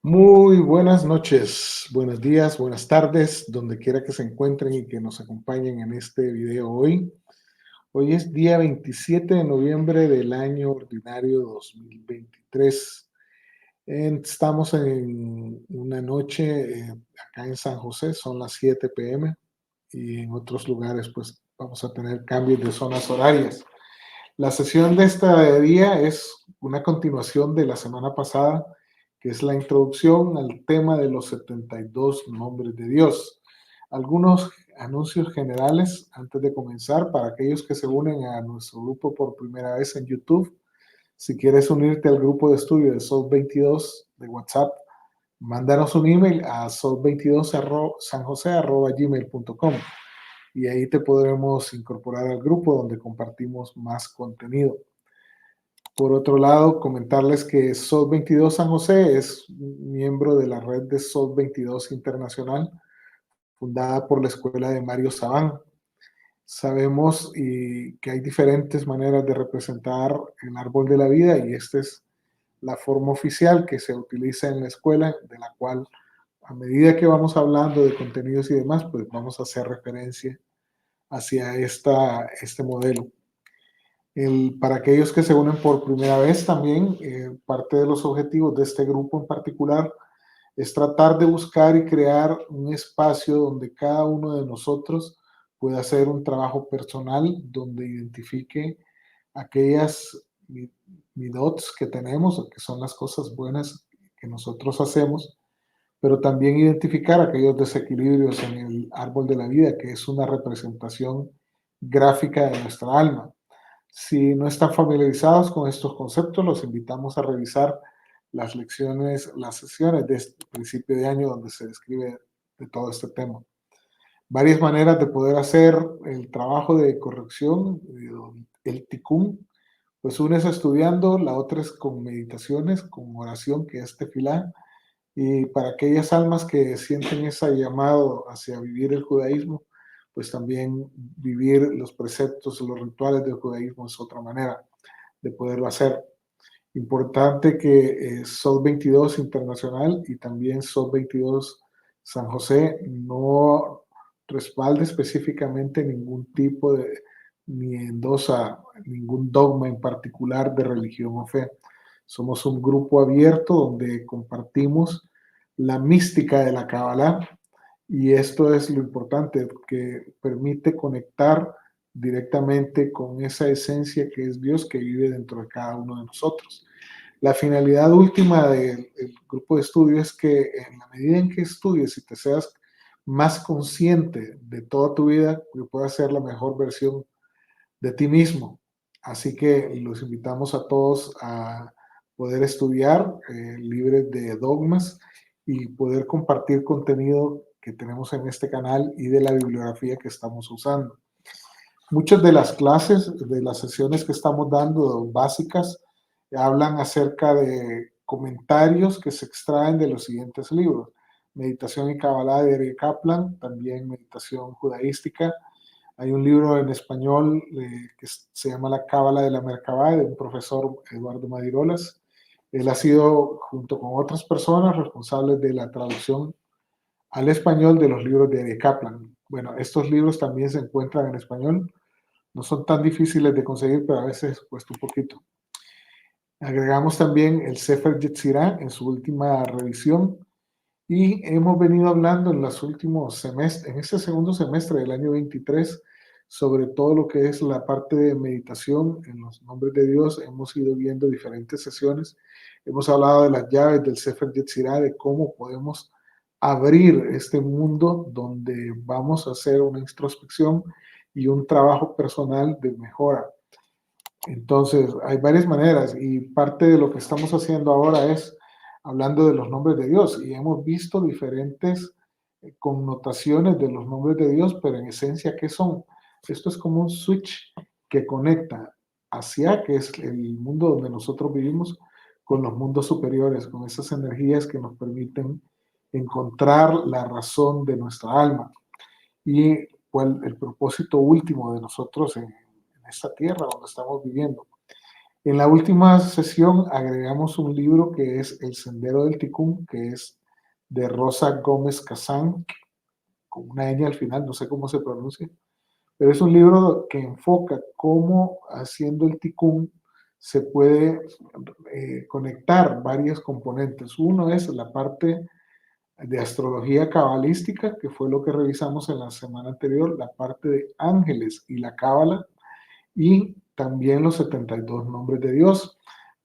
Muy buenas noches, buenos días, buenas tardes, donde quiera que se encuentren y que nos acompañen en este video hoy. Hoy es día 27 de noviembre del año ordinario 2023. Estamos en una noche acá en San José, son las 7 p.m. y en otros lugares pues vamos a tener cambios de zonas horarias. La sesión de este día es una continuación de la semana pasada, que es la introducción al tema de los 72 nombres de Dios. Algunos anuncios generales antes de comenzar para aquellos que se unen a nuestro grupo por primera vez en YouTube. Si quieres unirte al grupo de estudio de SOT 22 de WhatsApp, mándanos un email a sot22sanjose@gmail.com y ahí te podremos incorporar al grupo donde compartimos más contenido. Por otro lado, comentarles que SOT 22 San José es miembro de la red de SOT 22 Internacional, fundada por la escuela de Mario Sabán. Sabemos que hay diferentes maneras de representar el árbol de la vida y esta es la forma oficial que se utiliza en la escuela, de la cual a medida que vamos hablando de contenidos y demás, pues vamos a hacer referencia hacia este modelo. Para aquellos que se unen por primera vez también, parte de los objetivos de este grupo en particular es tratar de buscar y crear un espacio donde cada uno de nosotros pueda hacer un trabajo personal, donde identifique aquellas midots que tenemos, que son las cosas buenas que nosotros hacemos, pero también identificar aquellos desequilibrios en el árbol de la vida, que es una representación gráfica de nuestra alma. Si no están familiarizados con estos conceptos, los invitamos a revisar las lecciones, las sesiones de este principio de año donde se describe de todo este tema. Varias maneras de poder hacer el trabajo de corrección, el tikkun, pues una es estudiando, la otra es con meditaciones, con oración, que es tefilá, y para aquellas almas que sienten ese llamado hacia vivir el judaísmo, pues también vivir los preceptos, los rituales del judaísmo es otra manera de poderlo hacer. Importante que SOT 22 Internacional y también SOT 22 San José no respalde específicamente ningún tipo de, ni endosa ningún dogma en particular de religión o fe. Somos un grupo abierto donde compartimos la mística de la Kabbalah y esto es lo importante, que permite conectar directamente con esa esencia que es Dios que vive dentro de cada uno de nosotros. La finalidad última del grupo de estudio es que en la medida en que estudies y te seas más consciente de toda tu vida, que puedas ser la mejor versión de ti mismo. Así que los invitamos a todos a poder estudiar libres de dogmas y poder compartir contenido que tenemos en este canal y de la bibliografía que estamos usando. Muchas de las clases, de las sesiones que estamos dando básicas, hablan acerca de comentarios que se extraen de los siguientes libros. Meditación y Kabbalah de Eric Kaplan, también Meditación Judaística. Hay un libro en español que se llama La Cábala de la Merkabah, de un profesor, Eduardo Madirolas. Él ha sido, junto con otras personas, responsable de la traducción al español de los libros de Eric Kaplan. Bueno, estos libros también se encuentran en español. No son tan difíciles de conseguir, pero a veces cuesta un poquito. Agregamos también el Sefer Yetzirah en su última revisión y hemos venido hablando en los últimos semestres, en este segundo semestre del año 23, sobre todo lo que es la parte de meditación en los nombres de Dios. Hemos ido viendo diferentes sesiones. Hemos hablado de las llaves del Sefer Yetzirah, de cómo podemos abrir este mundo donde vamos a hacer una introspección y un trabajo personal de mejora. Entonces, hay varias maneras y parte de lo que estamos haciendo ahora es hablando de los nombres de Dios y hemos visto diferentes connotaciones de los nombres de Dios, pero en esencia, ¿qué son? Esto es como un switch que conecta hacia, que es el mundo donde nosotros vivimos, con los mundos superiores, con esas energías que nos permiten encontrar la razón de nuestra alma y cuál el propósito último de nosotros en esta tierra donde estamos viviendo. En la última sesión agregamos un libro que es El Sendero del Ticún, que es de Rosa Gómez Kazán, con una ñ al final, no sé cómo se pronuncia, pero es un libro que enfoca cómo haciendo el Ticún se puede conectar varios componentes. Uno es la parte de astrología cabalística, que fue lo que revisamos en la semana anterior, la parte de ángeles y la cábala, y también los 72 nombres de Dios.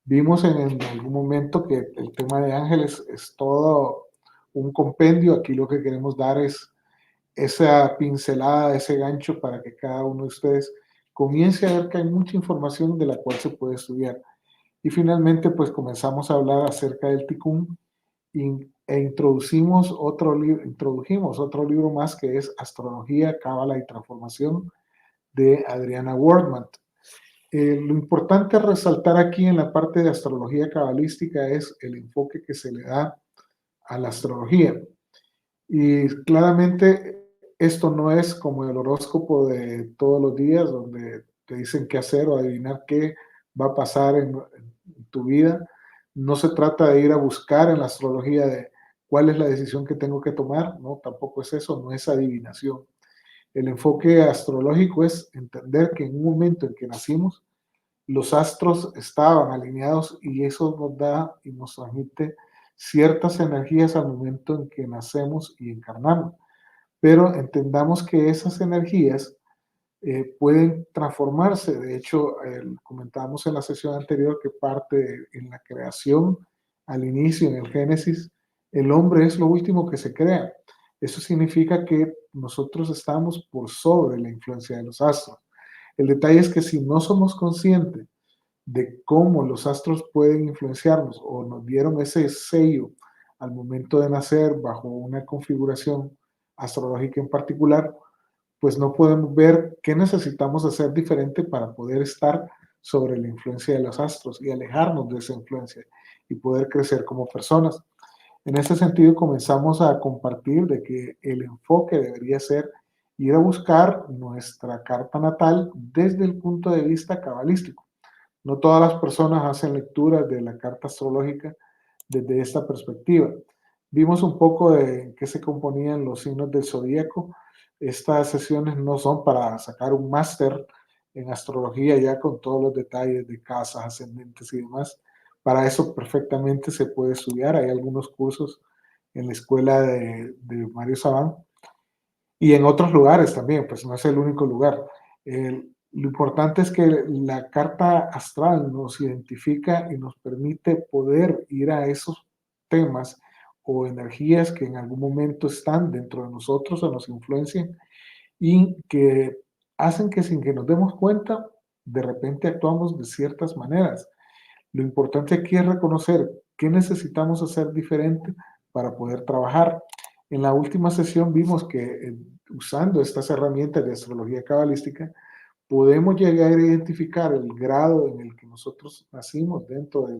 Vimos en algún momento que el tema de ángeles es todo un compendio. Aquí lo que queremos dar es esa pincelada, ese gancho para que cada uno de ustedes comience a ver que hay mucha información de la cual se puede estudiar. Y finalmente, pues comenzamos a hablar acerca del Tikkun introdujimos otro libro más que es Astrología, Cábala y Transformación de Adriana Wardman. Lo importante resaltar aquí en la parte de astrología cabalística es el enfoque que se le da a la astrología. Y claramente esto no es como el horóscopo de todos los días, donde te dicen qué hacer o adivinar qué va a pasar en tu vida. No se trata de ir a buscar en la astrología de cuál es la decisión que tengo que tomar, no, tampoco es eso, no es adivinación. El enfoque astrológico es entender que en un momento en que nacimos, los astros estaban alineados y eso nos da y nos transmite ciertas energías al momento en que nacemos y encarnamos. Pero entendamos que esas energías pueden transformarse. De hecho, comentábamos en la sesión anterior que en la creación, al inicio, en el Génesis, el hombre es lo último que se crea. Eso significa que nosotros estamos por sobre la influencia de los astros. El detalle es que si no somos conscientes de cómo los astros pueden influenciarnos o nos dieron ese sello al momento de nacer bajo una configuración astrológica en particular, pues no podemos ver qué necesitamos hacer diferente para poder estar sobre la influencia de los astros y alejarnos de esa influencia y poder crecer como personas. En ese sentido, comenzamos a compartir de que el enfoque debería ser ir a buscar nuestra carta natal desde el punto de vista cabalístico. No todas las personas hacen lecturas de la carta astrológica desde esta perspectiva. Vimos un poco de qué se componían los signos del zodíaco. Estas sesiones no son para sacar un máster en astrología ya con todos los detalles de casas, ascendentes y demás. Para eso perfectamente se puede estudiar. Hay algunos cursos en la escuela de Mario Sabán y en otros lugares también, pues no es el único lugar. Lo importante es que la carta astral nos identifica y nos permite poder ir a esos temas o energías que en algún momento están dentro de nosotros o nos influencian y que hacen que sin que nos demos cuenta, de repente actuamos de ciertas maneras. Lo importante aquí es reconocer qué necesitamos hacer diferente para poder trabajar. En la última sesión vimos que usando estas herramientas de astrología cabalística, podemos llegar a identificar el grado en el que nosotros nacimos dentro de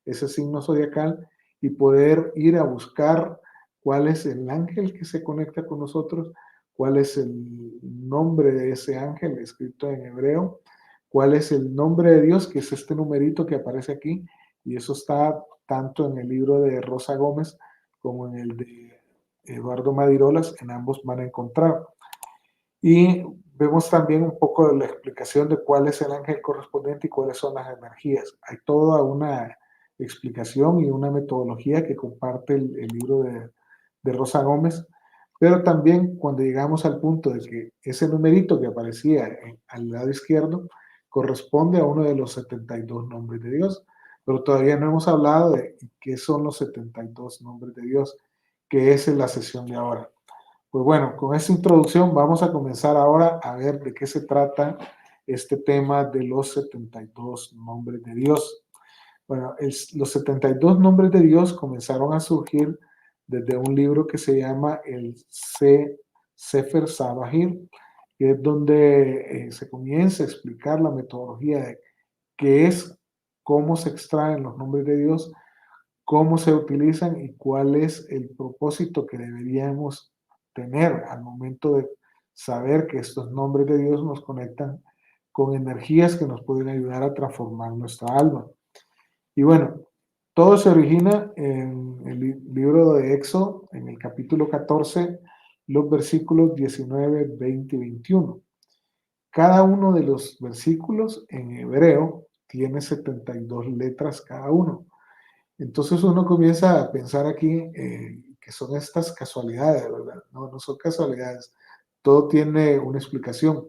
ese signo zodiacal y poder ir a buscar cuál es el ángel que se conecta con nosotros, cuál es el nombre de ese ángel escrito en hebreo, cuál es el nombre de Dios, que es este numerito que aparece aquí, y eso está tanto en el libro de Rosa Gómez como en el de Eduardo Madirolas, en ambos van a encontrar. Y vemos también un poco de la explicación de cuál es el ángel correspondiente y cuáles son las energías. Hay toda una explicación y una metodología que comparte el libro de Rosa Gómez, pero también cuando llegamos al punto de que ese numerito que aparecía al lado izquierdo corresponde a uno de los 72 nombres de Dios, pero todavía no hemos hablado de qué son los 72 nombres de Dios, que es en la sesión de ahora. Pues bueno, con esta introducción vamos a comenzar ahora a ver de qué se trata este tema de los 72 nombres de Dios. Bueno, los 72 nombres de Dios comenzaron a surgir desde un libro que se llama el Sefer Sabahir, que es donde se comienza a explicar la metodología de qué es, cómo se extraen los nombres de Dios, cómo se utilizan y cuál es el propósito que deberíamos tener al momento de saber que estos nombres de Dios nos conectan con energías que nos pueden ayudar a transformar nuestra alma. Y bueno, todo se origina en el libro de Éxodo, en el capítulo 14, los versículos 19, 20 y 21. Cada uno de los versículos en hebreo tiene 72 letras cada uno. Entonces uno comienza a pensar aquí que son estas casualidades, ¿verdad? No, no son casualidades. Todo tiene una explicación.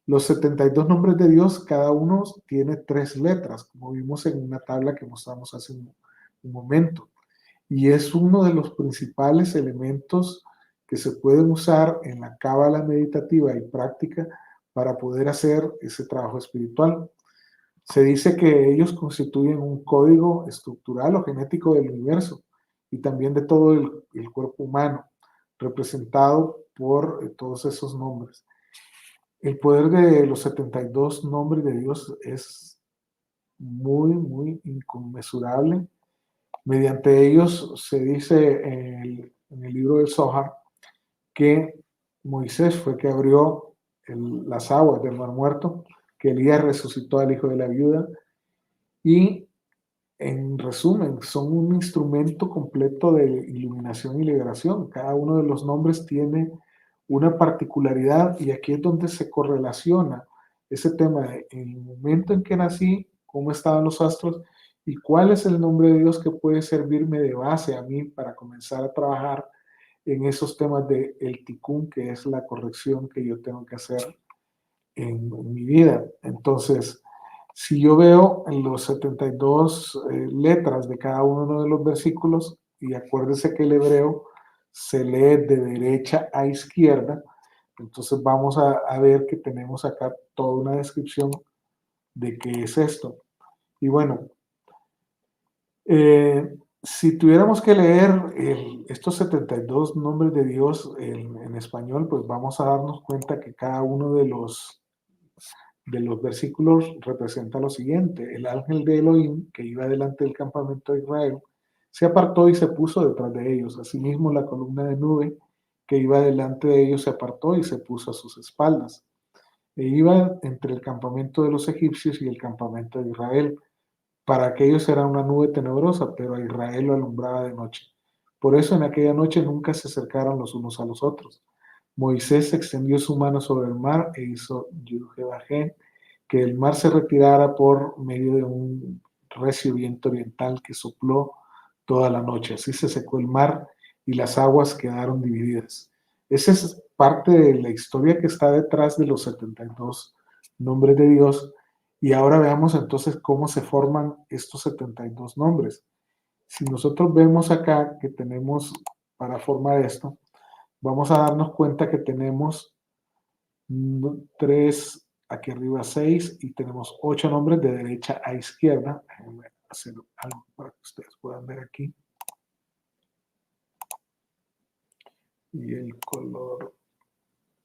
Los 72 nombres de Dios, cada uno tiene 3 letras, como vimos en una tabla que mostramos hace un momento. Y es uno de los principales elementos que se pueden usar en la cábala meditativa y práctica para poder hacer ese trabajo espiritual. Se dice que ellos constituyen un código estructural o genético del universo y también de todo el cuerpo humano, representado por todos esos nombres. El poder de los 72 nombres de Dios es muy, muy inconmensurable. Mediante ellos se dice en el libro del Zohar que Moisés fue que abrió las aguas del Mar Muerto, que Elías resucitó al hijo de la viuda y en resumen son un instrumento completo de iluminación y liberación. Cada uno de los nombres tiene una particularidad y aquí es donde se correlaciona ese tema de en el momento en que nací, cómo estaban los astros y cuál es el nombre de Dios que puede servirme de base a mí para comenzar a trabajar en esos temas de el tikkun, que es la corrección que yo tengo que hacer en mi vida. Entonces, si yo veo en los 72 letras de cada uno de los versículos, y acuérdese que el hebreo se lee de derecha a izquierda, entonces vamos a ver que tenemos acá toda una descripción de qué es esto. Y bueno, si tuviéramos que leer estos 72 nombres de Dios en español, pues vamos a darnos cuenta que cada uno de los versículos representa lo siguiente. El ángel de Elohim, que iba delante del campamento de Israel, se apartó y se puso detrás de ellos. Asimismo, la columna de nube que iba delante de ellos se apartó y se puso a sus espaldas. E iba entre el campamento de los egipcios y el campamento de Israel. Para aquellos era una nube tenebrosa, pero a Israel lo alumbraba de noche. Por eso en aquella noche nunca se acercaron los unos a los otros. Moisés extendió su mano sobre el mar e hizo Yudhebajé, que el mar se retirara por medio de un recio viento oriental que sopló toda la noche. Así se secó el mar y las aguas quedaron divididas. Esa es parte de la historia que está detrás de los 72 nombres de Dios. Y ahora veamos entonces cómo se forman estos 72 nombres. Si nosotros vemos acá que tenemos para formar esto, vamos a darnos cuenta que tenemos 3, aquí arriba 6 y tenemos 8 nombres de derecha a izquierda. Déjenme hacer algo para que ustedes puedan ver aquí. Y el color,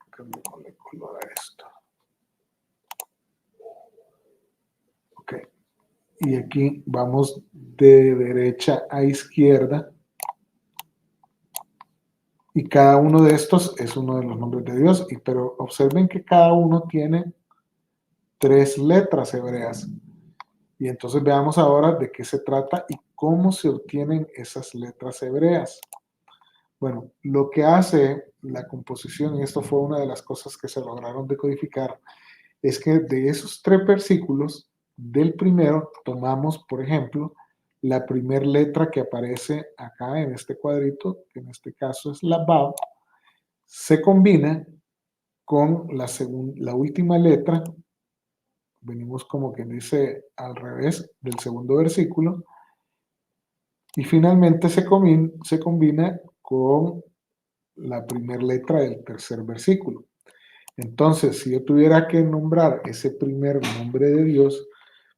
cambiémosle el color a esto. Ok. Y aquí vamos de derecha a izquierda. Y cada uno de estos es uno de los nombres de Dios. Pero observen que cada uno tiene 3 letras hebreas. Y entonces veamos ahora de qué se trata y cómo se obtienen esas letras hebreas. Bueno, lo que hace la composición, y esto fue una de las cosas que se lograron decodificar, es que de esos 3 versículos, del primero tomamos, por ejemplo, la primera letra que aparece acá en este cuadrito, que en este caso es la Vav, se combina con la última letra, venimos como que dice al revés del segundo versículo, y finalmente se combina con la primera letra del tercer versículo. Entonces, si yo tuviera que nombrar ese primer nombre de Dios,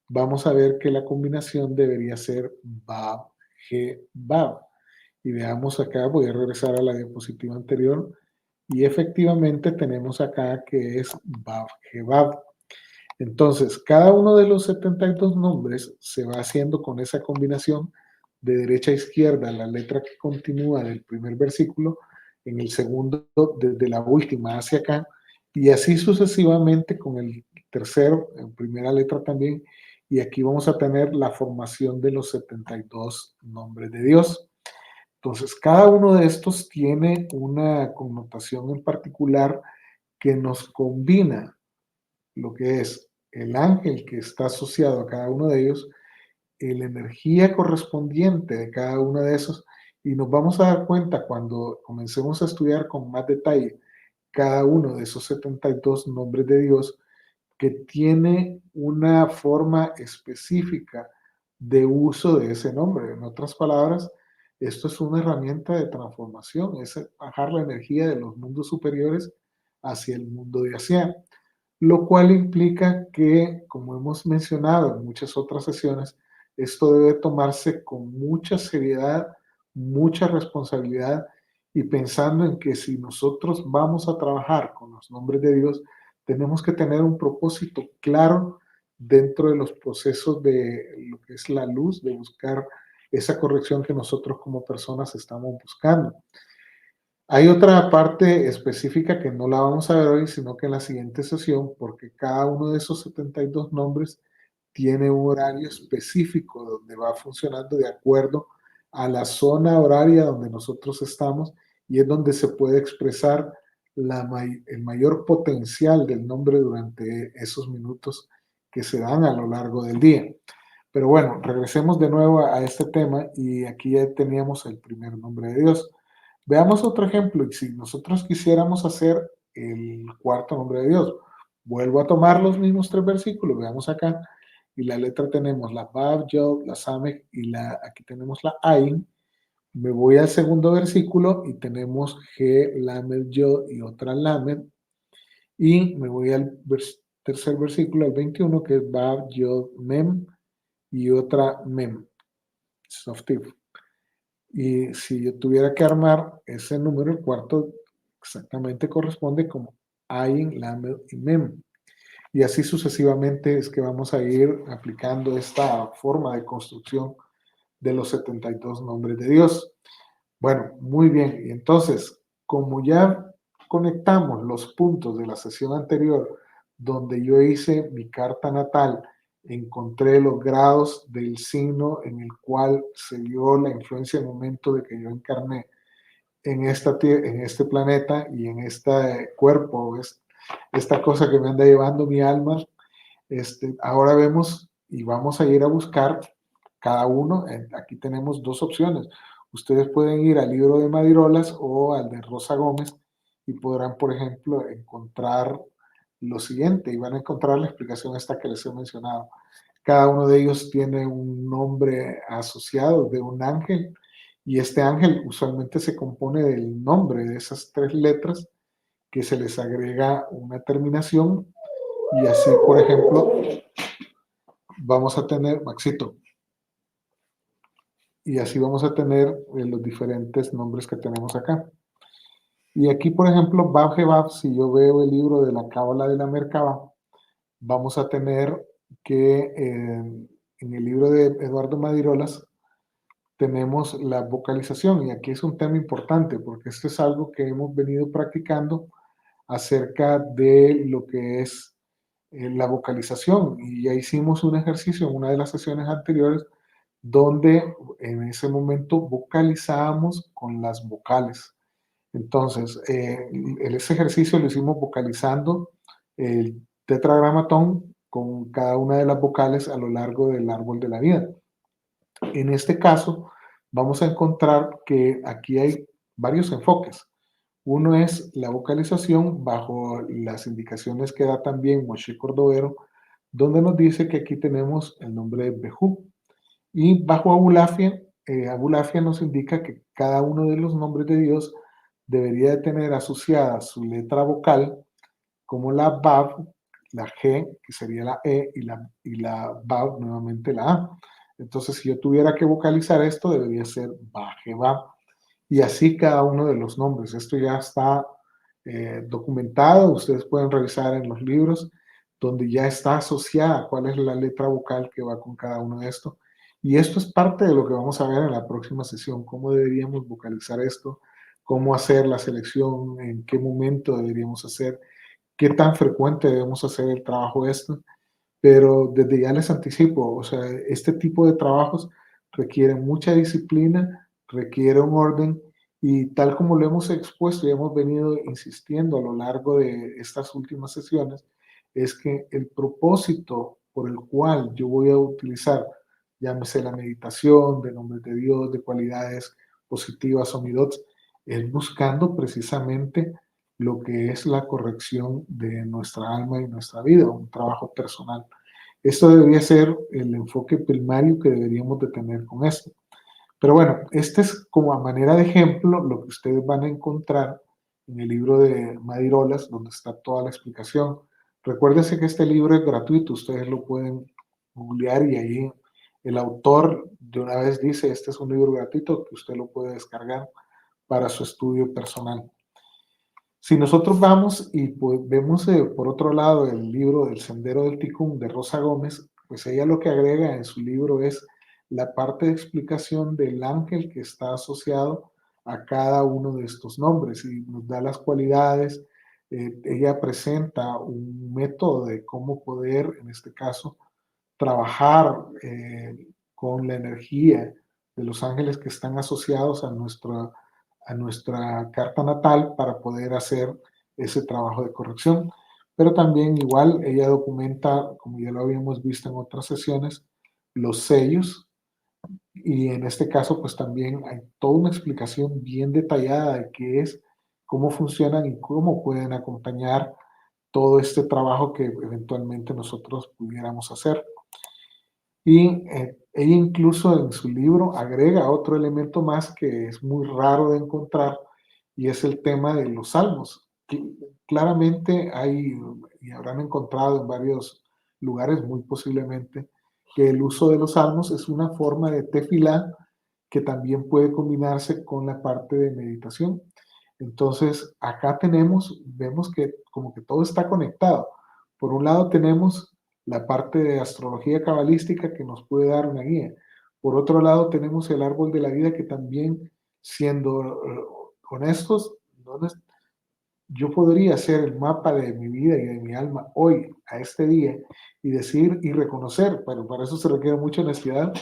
vamos a ver que la combinación debería ser Bab, G, Bab. Y veamos acá, voy a regresar a la diapositiva anterior, y efectivamente tenemos acá que es Bab, G, Bab. Entonces, cada uno de los 72 nombres se va haciendo con esa combinación de derecha a izquierda, la letra que continúa del primer versículo, en el segundo, desde la última hacia acá, y así sucesivamente con el tercero, en primera letra también, y aquí vamos a tener la formación de los 72 nombres de Dios. Entonces, cada uno de estos tiene una connotación en particular que nos combina lo que es el ángel que está asociado a cada uno de ellos, la energía correspondiente de cada uno de esos, y nos vamos a dar cuenta cuando comencemos a estudiar con más detalle cada uno de esos 72 nombres de Dios, que tiene una forma específica de uso de ese nombre. En otras palabras, esto es una herramienta de transformación, es bajar la energía de los mundos superiores hacia el mundo de Asia, lo cual implica que, como hemos mencionado en muchas otras sesiones, esto debe tomarse con mucha seriedad, mucha responsabilidad y pensando en que si nosotros vamos a trabajar con los nombres de Dios, tenemos que tener un propósito claro dentro de los procesos de lo que es la luz, de buscar esa corrección que nosotros como personas estamos buscando. Hay otra parte específica que no la vamos a ver hoy, sino que en la siguiente sesión, porque cada uno de esos 72 nombres tiene un horario específico donde va funcionando de acuerdo a la zona horaria donde nosotros estamos y es donde se puede expresar el mayor potencial del nombre durante esos minutos que se dan a lo largo del día. Pero bueno, regresemos de nuevo a este tema y aquí ya teníamos el primer nombre de Dios. Veamos otro ejemplo, y si nosotros quisiéramos hacer el cuarto nombre de Dios, vuelvo a tomar los mismos tres versículos, veamos acá, y la letra tenemos la Bab, Yod, la Samech, y aquí tenemos la Ain. Me voy al segundo versículo y tenemos G, Lamed, Yod y otra Lamed, y me voy al tercer versículo, al 21, que es Bab, Yod, Mem, y otra Mem, Softiv. Y si yo tuviera que armar ese número, el cuarto exactamente corresponde como Ayin, Lamed y Mem. Y así sucesivamente es que vamos a ir aplicando esta forma de construcción de los 72 nombres de Dios. Bueno, muy bien. Y entonces, como ya conectamos los puntos de la sesión anterior, donde yo hice mi carta natal, encontré los grados del signo en el cual se dio la influencia al momento de que yo encarné en este planeta y en este cuerpo, esta cosa que me anda llevando mi alma. Ahora vemos y vamos a ir a buscar cada uno. Aquí tenemos dos opciones. Ustedes pueden ir al libro de Madirolas o al de Rosa Gómez y podrán, por ejemplo, encontrar lo siguiente y van a encontrar la explicación esta que les he mencionado. Cada uno de ellos tiene un nombre asociado de un ángel y este ángel usualmente se compone del nombre de esas tres letras que se les agrega una terminación y así, por ejemplo, vamos a tener, Maxito, y así vamos a tener los diferentes nombres que tenemos acá. Y aquí, por ejemplo, Bab Jebab, si yo veo el libro de la Cábala de la Merkabah, vamos a tener que en el libro de Eduardo Madirolas tenemos la vocalización, y aquí es un tema importante porque esto es algo que hemos venido practicando acerca de lo que es la vocalización, y ya hicimos un ejercicio en una de las sesiones anteriores donde en ese momento vocalizábamos con las vocales. Entonces, ese ejercicio lo hicimos vocalizando el tetragramatón con cada una de las vocales a lo largo del árbol de la vida. En este caso, vamos a encontrar que aquí hay varios enfoques. Uno es la vocalización bajo las indicaciones que da también Moshe Cordovero, donde nos dice que aquí tenemos el nombre de Bejú. Y bajo Abulafia, Abulafia nos indica que cada uno de los nombres de Dios debería de tener asociada su letra vocal, como la Bab, la G, que sería la E, y la Bab, nuevamente la A. Entonces, si yo tuviera que vocalizar esto, debería ser Bajebab. Y así cada uno de los nombres. Esto ya está documentado. Ustedes pueden revisar en los libros donde ya está asociada cuál es la letra vocal que va con cada uno de estos. Y esto es parte de lo que vamos a ver en la próxima sesión, cómo deberíamos vocalizar esto, cómo hacer la selección, en qué momento deberíamos hacer, qué tan frecuente debemos hacer el trabajo este, pero desde ya les anticipo, o sea, este tipo de trabajos requieren mucha disciplina, requiere un orden y tal como lo hemos expuesto y hemos venido insistiendo a lo largo de estas últimas sesiones, es que el propósito por el cual yo voy a utilizar, llámese la meditación, de nombres de Dios, de cualidades positivas o midots, es buscando precisamente lo que es la corrección de nuestra alma y nuestra vida, un trabajo personal. Esto debería ser el enfoque primario que deberíamos de tener con esto. Pero bueno, este es como a manera de ejemplo lo que ustedes van a encontrar en el libro de Madirolas, donde está toda la explicación. Recuérdense que este libro es gratuito, ustedes lo pueden googlear y ahí el autor de una vez dice, este es un libro gratuito que usted lo puede descargar para su estudio personal. Si nosotros vamos y pues, vemos por otro lado el libro del Sendero del Ticún de Rosa Gómez, pues ella lo que agrega en su libro es la parte de explicación del ángel que está asociado a cada uno de estos nombres y nos da las cualidades. Ella presenta un método de cómo poder, en este caso, trabajar con la energía de los ángeles que están asociados a nuestra carta natal para poder hacer ese trabajo de corrección. Pero también igual ella documenta, como ya lo habíamos visto en otras sesiones, los sellos y en este caso pues también hay toda una explicación bien detallada de qué es, cómo funcionan y cómo pueden acompañar todo este trabajo que eventualmente nosotros pudiéramos hacer. Y ella incluso en su libro agrega otro elemento más que es muy raro de encontrar y es el tema de los salmos. Claramente hay, y habrán encontrado en varios lugares muy posiblemente, que el uso de los salmos es una forma de tefilá que también puede combinarse con la parte de meditación. Entonces, acá vemos que como que todo está conectado. Por un lado tenemos la parte de astrología cabalística que nos puede dar una guía. Por otro lado tenemos el árbol de la vida que también, siendo honestos, no, yo podría hacer el mapa de mi vida y de mi alma hoy, a este día, y decir y reconocer, pero para eso se requiere mucha honestidad,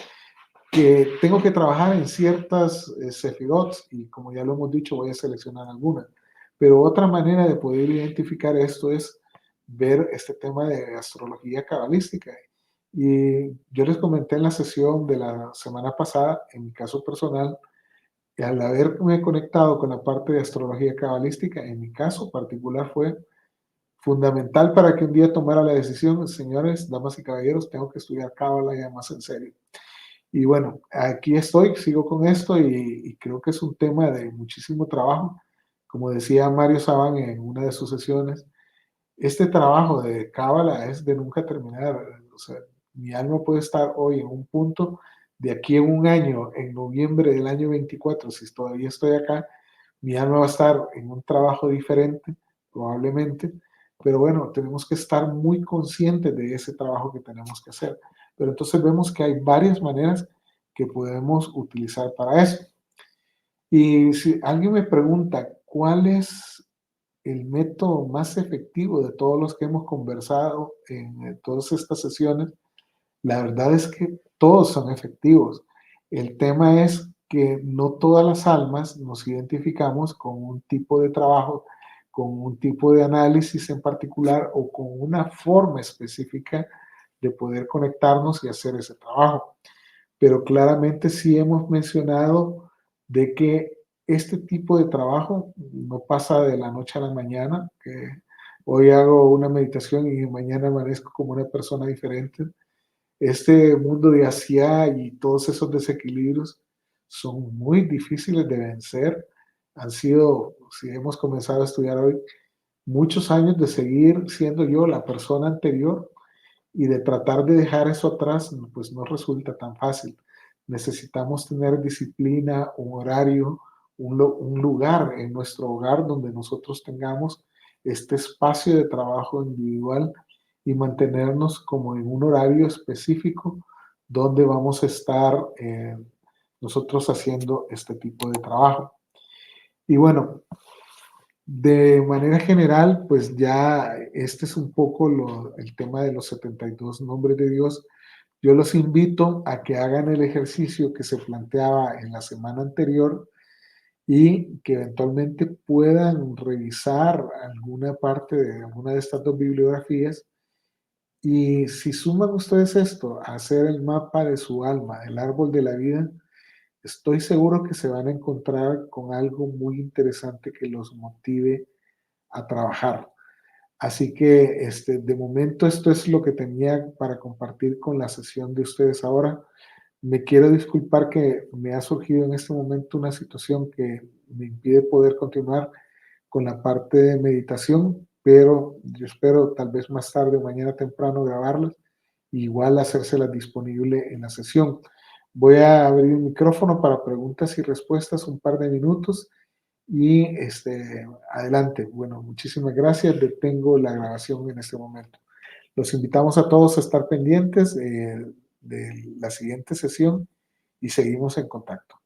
que tengo que trabajar en ciertas sefirots y como ya lo hemos dicho voy a seleccionar algunas. Pero otra manera de poder identificar esto es ver este tema de astrología cabalística. Y yo les comenté en la sesión de la semana pasada, en mi caso personal, al haberme conectado con la parte de astrología cabalística, en mi caso particular fue fundamental para que un día tomara la decisión, señores, damas y caballeros, tengo que estudiar cábala ya más en serio. Y bueno, aquí estoy, sigo con esto y creo que es un tema de muchísimo trabajo. Como decía Mario Saban en una de sus sesiones, este trabajo de cábala es de nunca terminar. O sea, mi alma puede estar hoy en un punto, de aquí en un año, en noviembre del año 24, si todavía estoy acá, mi alma va a estar en un trabajo diferente, probablemente, pero bueno, tenemos que estar muy conscientes de ese trabajo que tenemos que hacer. Pero entonces vemos que hay varias maneras que podemos utilizar para eso. Y si alguien me pregunta cuál es el método más efectivo de todos los que hemos conversado en todas estas sesiones, la verdad es que todos son efectivos. El tema es que no todas las almas nos identificamos con un tipo de trabajo, con un tipo de análisis en particular o con una forma específica de poder conectarnos y hacer ese trabajo. Pero claramente sí hemos mencionado de que este tipo de trabajo no pasa de la noche a la mañana, que hoy hago una meditación y mañana amanezco como una persona diferente. Este mundo de Asia y todos esos desequilibrios son muy difíciles de vencer. Han sido, si hemos comenzado a estudiar hoy, muchos años de seguir siendo yo la persona anterior y de tratar de dejar eso atrás, pues no resulta tan fácil. Necesitamos tener disciplina, un horario, un lugar en nuestro hogar donde nosotros tengamos este espacio de trabajo individual y mantenernos como en un horario específico donde vamos a estar nosotros haciendo este tipo de trabajo. Y bueno, De manera general, pues ya este es un poco el tema de los 72 nombres de Dios. Yo los invito a que hagan el ejercicio que se planteaba en la semana anterior y que eventualmente puedan revisar alguna parte de alguna de estas dos bibliografías. Y si suman ustedes esto, a hacer el mapa de su alma, el árbol de la vida, estoy seguro que se van a encontrar con algo muy interesante que los motive a trabajar. Así que de momento esto es lo que tenía para compartir con la sesión de ustedes ahora. Me quiero disculpar que me ha surgido en este momento una situación que me impide poder continuar con la parte de meditación, pero yo espero tal vez más tarde o mañana temprano grabarlas y igual hacérselas disponible en la sesión. Voy a abrir el micrófono para preguntas y respuestas un par de minutos y adelante. Bueno, muchísimas gracias. Detengo la grabación en este momento. Los invitamos a todos a estar pendientes de la siguiente sesión y seguimos en contacto.